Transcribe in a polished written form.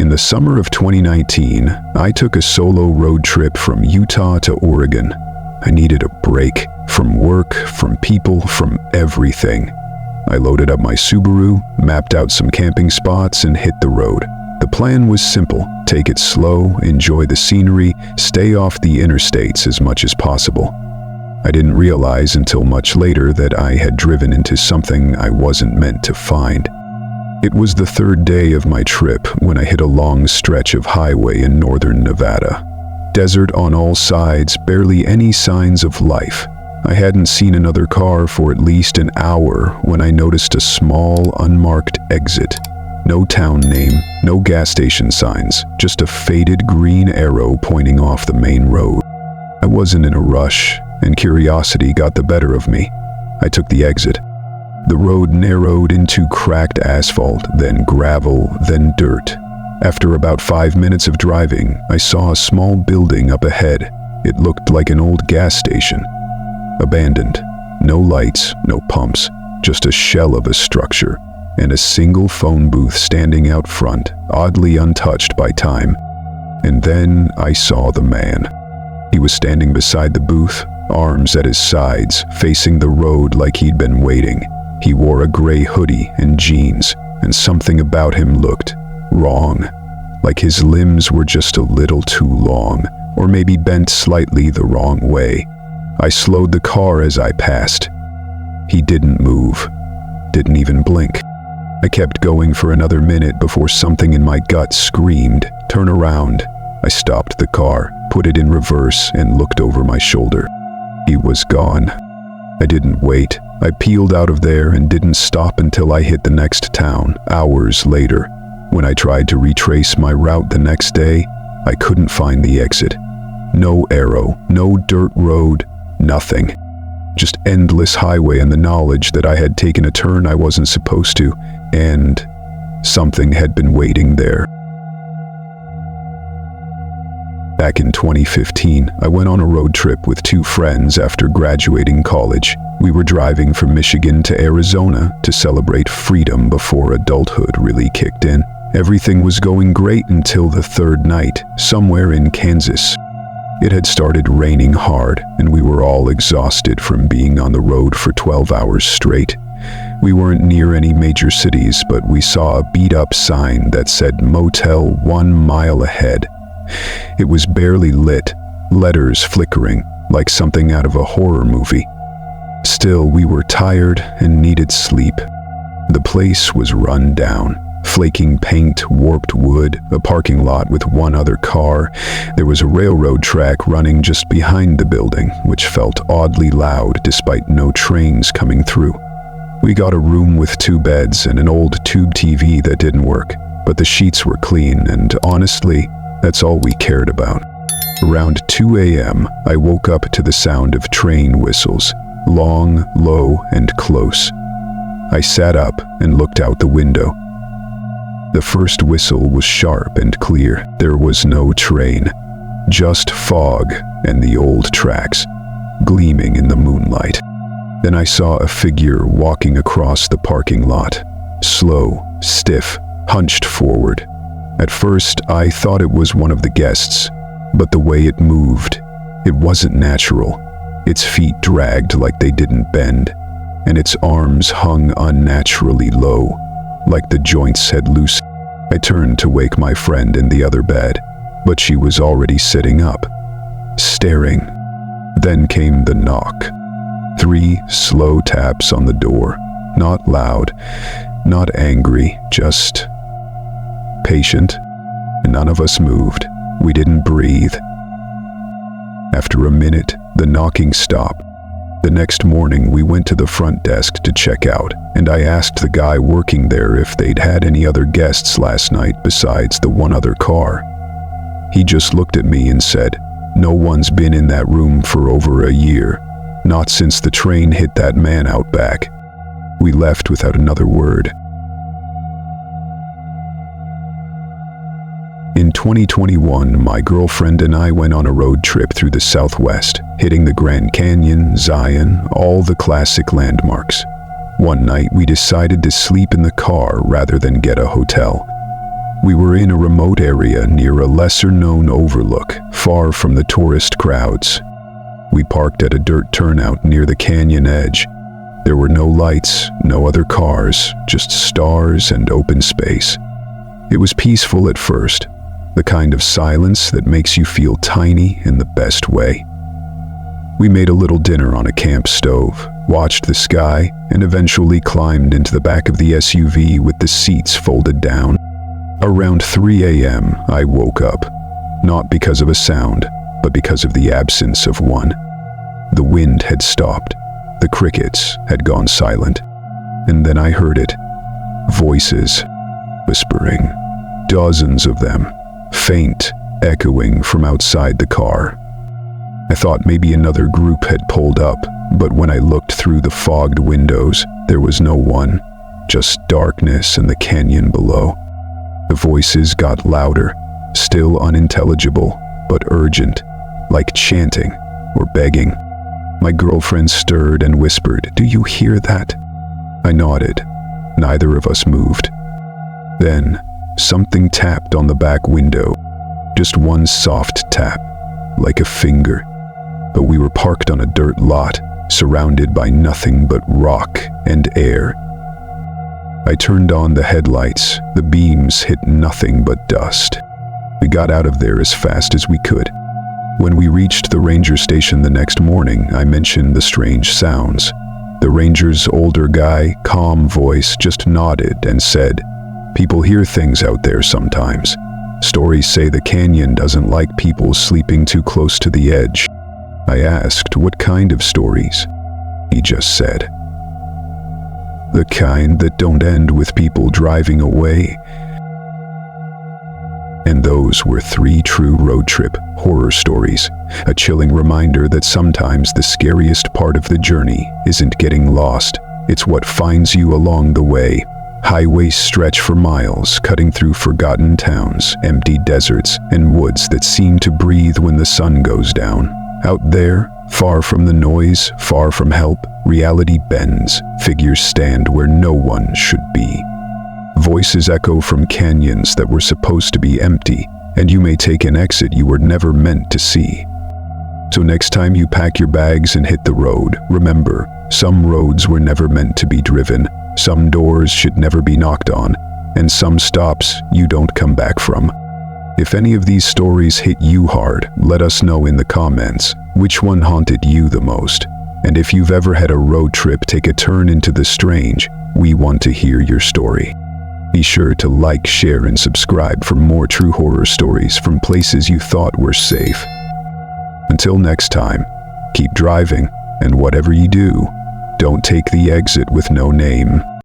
In the summer of 2019, I took a solo road trip from Utah to Oregon. I needed a break from work, from people, from everything. I loaded up my Subaru, mapped out some camping spots, and hit the road. The plan was simple: take it slow, enjoy the scenery, stay off the interstates as much as possible. I didn't realize until much later that I had driven into something I wasn't meant to find. It was the third day of my trip when I hit a long stretch of highway in northern Nevada. Desert on all sides, barely any signs of life. I hadn't seen another car for at least an hour when I noticed a small, unmarked exit. No town name, no gas station signs, just a faded green arrow pointing off the main road. I wasn't in a rush, and curiosity got the better of me. I took the exit. The road narrowed into cracked asphalt, then gravel, then dirt. After about 5 minutes of driving, I saw a small building up ahead. It looked like an old gas station. Abandoned. No lights, no pumps, just a shell of a structure, and a single phone booth standing out front, oddly untouched by time. And then I saw the man. He was standing beside the booth, arms at his sides, facing the road like he'd been waiting. He wore a gray hoodie and jeans, and something about him looked wrong. Like his limbs were just a little too long, or maybe bent slightly the wrong way. I slowed the car as I passed. He didn't move, didn't even blink. I kept going for another minute before something in my gut screamed, "Turn around." I stopped the car, put it in reverse, and looked over my shoulder. He was gone. I didn't wait. I peeled out of there and didn't stop until I hit the next town, hours later. When I tried to retrace my route the next day, I couldn't find the exit. No arrow, no dirt road, nothing. Just endless highway and the knowledge that I had taken a turn I wasn't supposed to, and something had been waiting there. Back in 2015, I went on a road trip with 2 friends after graduating college. We were driving from Michigan to Arizona to celebrate freedom before adulthood really kicked in. Everything was going great until the third night, somewhere in Kansas. It had started raining hard, and we were all exhausted from being on the road for 12 hours straight. We weren't near any major cities, but we saw a beat-up sign that said Motel 1 mile ahead. It was barely lit, letters flickering, like something out of a horror movie. Still, we were tired and needed sleep. The place was run down. Flaking paint, warped wood, a parking lot with 1 other car. There was a railroad track running just behind the building, which felt oddly loud despite no trains coming through. We got a room with 2 beds and an old tube TV that didn't work, but the sheets were clean, and honestly, that's all we cared about. Around 2 a.m., I woke up to the sound of train whistles, long, low, and close. I sat up and looked out the window. The first whistle was sharp and clear. There was no train, just fog and the old tracks, gleaming in the moonlight. Then I saw a figure walking across the parking lot, slow, stiff, hunched forward. At first, I thought it was one of the guests, but the way it moved, it wasn't natural. Its feet dragged like they didn't bend, and its arms hung unnaturally low, like the joints had loosened. I turned to wake my friend in the other bed, but she was already sitting up, staring. Then came the knock. 3 slow taps on the door, not loud, not angry, just patient. None of us moved. We didn't breathe. After a minute, the knocking stopped. The next morning, we went to the front desk to check out, and I asked the guy working there if they'd had any other guests last night besides the 1 other car. He just looked at me and said, "No one's been in that room for over a year, not since the train hit that man out back." We left without another word. In 2021, my girlfriend and I went on a road trip through the Southwest, hitting the Grand Canyon, Zion, all the classic landmarks. One night, we decided to sleep in the car rather than get a hotel. We were in a remote area near a lesser-known overlook, far from the tourist crowds. We parked at a dirt turnout near the canyon edge. There were no lights, no other cars, just stars and open space. It was peaceful at first, the kind of silence that makes you feel tiny in the best way. We made a little dinner on a camp stove, watched the sky, and eventually climbed into the back of the SUV with the seats folded down. Around 3 a.m., I woke up, not because of a sound, but because of the absence of one. The wind had stopped, the crickets had gone silent, and then I heard it. Voices, whispering, dozens of them, faint, echoing from outside the car. I thought maybe another group had pulled up, but when I looked through the fogged windows, there was no one, just darkness and the canyon below. The voices got louder, still unintelligible, but urgent, like chanting or begging. My girlfriend stirred and whispered, "Do you hear that?" I nodded. Neither of us moved. Then, something tapped on the back window. Just one soft tap, like a finger. But we were parked on a dirt lot, surrounded by nothing but rock and air. I turned on the headlights. The beams hit nothing but dust. We got out of there as fast as we could. When we reached the ranger station the next morning, I mentioned the strange sounds. The ranger's older guy, calm voice, just nodded and said, "People hear things out there sometimes. Stories say the canyon doesn't like people sleeping too close to the edge." I asked, "What kind of stories?" He just said, "The kind that don't end with people driving away." And those were 3 true road trip horror stories, a chilling reminder that sometimes the scariest part of the journey isn't getting lost, it's what finds you along the way. Highways stretch for miles, cutting through forgotten towns, empty deserts, and woods that seem to breathe when the sun goes down. Out there, far from the noise, far from help, reality bends, figures stand where no one should be. Voices echo from canyons that were supposed to be empty, and you may take an exit you were never meant to see. So next time you pack your bags and hit the road, remember, some roads were never meant to be driven, some doors should never be knocked on, and some stops you don't come back from. If any of these stories hit you hard, let us know in the comments which one haunted you the most. And if you've ever had a road trip take a turn into the strange, we want to hear your story. Be sure to like, share, and subscribe for more true horror stories from places you thought were safe. Until next time, keep driving, and whatever you do, don't take the exit with no name.